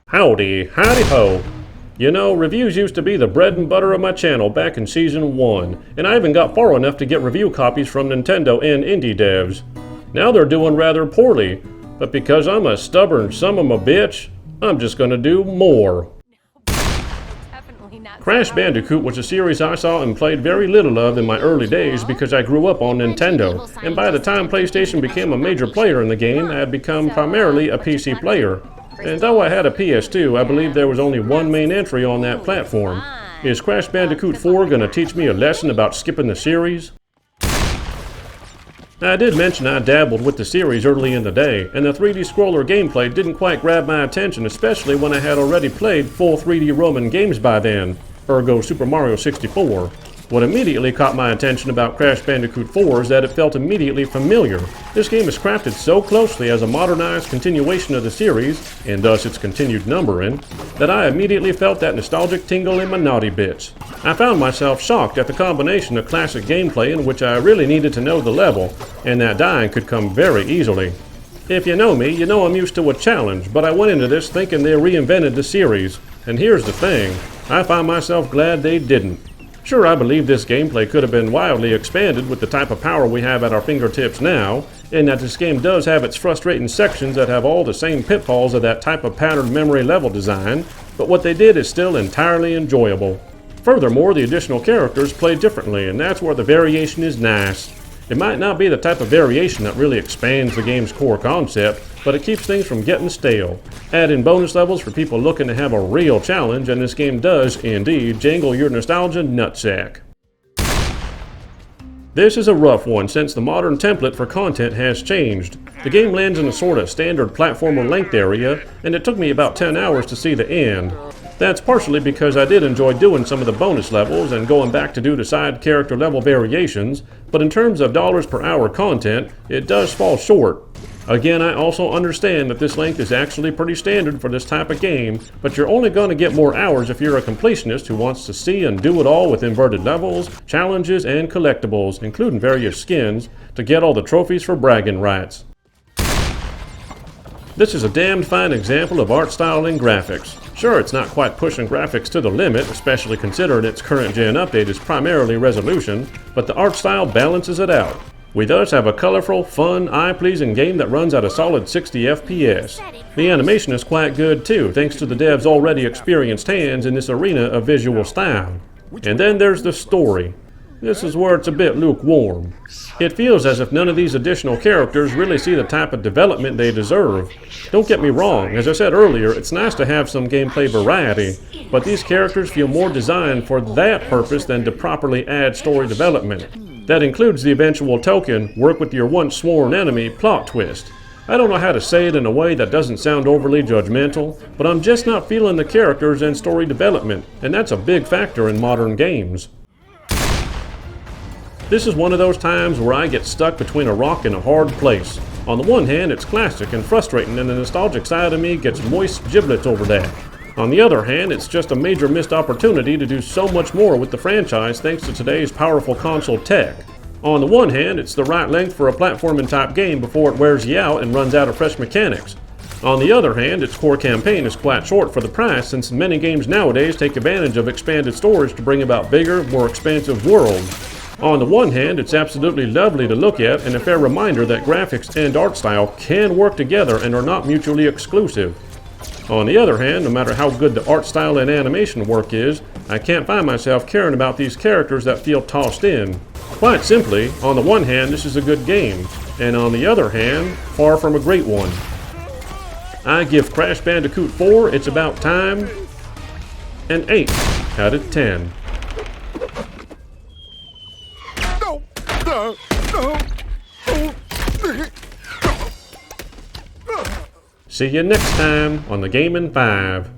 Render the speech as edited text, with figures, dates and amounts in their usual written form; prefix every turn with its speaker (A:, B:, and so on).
A: Howdy ho. You know, reviews used to be the bread and butter of my channel back in Season 1, and I even got far enough to get review copies from Nintendo and indie devs. Now they're doing rather poorly, but because I'm a stubborn son of a bitch, I'm just gonna do more. Crash Bandicoot was a series I saw and played very little of in my early days because I grew up on Nintendo, and by the time PlayStation became a major player in the game, I had become primarily a PC player. And though I had a PS2, I believe there was only one main entry on that platform. Is Crash Bandicoot 4 gonna teach me a lesson about skipping the series? I did mention I dabbled with the series early in the day, and the 3D scroller gameplay didn't quite grab my attention, especially when I had already played full 3D Roman games by then, ergo Super Mario 64. What immediately caught my attention about Crash Bandicoot 4 is that it felt immediately familiar. This game is crafted so closely as a modernized continuation of the series, and thus its continued numbering, that I immediately felt that nostalgic tingle in my naughty bits. I found myself shocked at the combination of classic gameplay in which I really needed to know the level, and that dying could come very easily. If you know me, you know I'm used to a challenge, but I went into this thinking they reinvented the series. And here's the thing, I find myself glad they didn't. Sure, I believe this gameplay could have been wildly expanded with the type of power we have at our fingertips now, and that this game does have its frustrating sections that have all the same pitfalls of that type of patterned memory level design, but what they did is still entirely enjoyable. Furthermore, the additional characters play differently, and that's where the variation is nice. It might not be the type of variation that really expands the game's core concept, but it keeps things from getting stale. Add in bonus levels for people looking to have a real challenge, and this game does, indeed, jangle your nostalgia nutsack. This is a rough one since the modern template for content has changed. The game lands in a sort of standard platformer length area, and it took me about 10 hours to see the end. That's partially because I did enjoy doing some of the bonus levels and going back to do the side character level variations, but in terms of dollars per hour content, it does fall short. Again, I also understand that this length is actually pretty standard for this type of game, but you're only going to get more hours if you're a completionist who wants to see and do it all with inverted levels, challenges, and collectibles, including various skins, to get all the trophies for bragging rights. This is a damned fine example of art style and graphics. Sure, it's not quite pushing graphics to the limit, especially considering its current gen update is primarily resolution, but the art style balances it out. We thus have a colorful, fun, eye-pleasing game that runs at a solid 60 FPS. The animation is quite good too, thanks to the devs' already experienced hands in this arena of visual style. And then there's the story. This is where it's a bit lukewarm. It feels as if none of these additional characters really see the type of development they deserve. Don't get me wrong, as I said earlier, it's nice to have some gameplay variety, but these characters feel more designed for that purpose than to properly add story development. That includes the eventual token, work with your once sworn enemy plot twist. I don't know how to say it in a way that doesn't sound overly judgmental, but I'm just not feeling the characters and story development, and that's a big factor in modern games. This is one of those times where I get stuck between a rock and a hard place. On the one hand, it's classic and frustrating, and the nostalgic side of me gets moist giblets over that. On the other hand, it's just a major missed opportunity to do so much more with the franchise thanks to today's powerful console tech. On the one hand, it's the right length for a platforming type game before it wears you out and runs out of fresh mechanics. On the other hand, its core campaign is quite short for the price since many games nowadays take advantage of expanded storage to bring about bigger, more expansive worlds. On the one hand, it's absolutely lovely to look at and a fair reminder that graphics and art style can work together and are not mutually exclusive. On the other hand, no matter how good the art style and animation work is, I can't find myself caring about these characters that feel tossed in. Quite simply, on the one hand, this is a good game, and on the other hand, far from a great one. I give Crash Bandicoot 4 It's About Time an 8 out of 10. See you next time on the Gaming 5.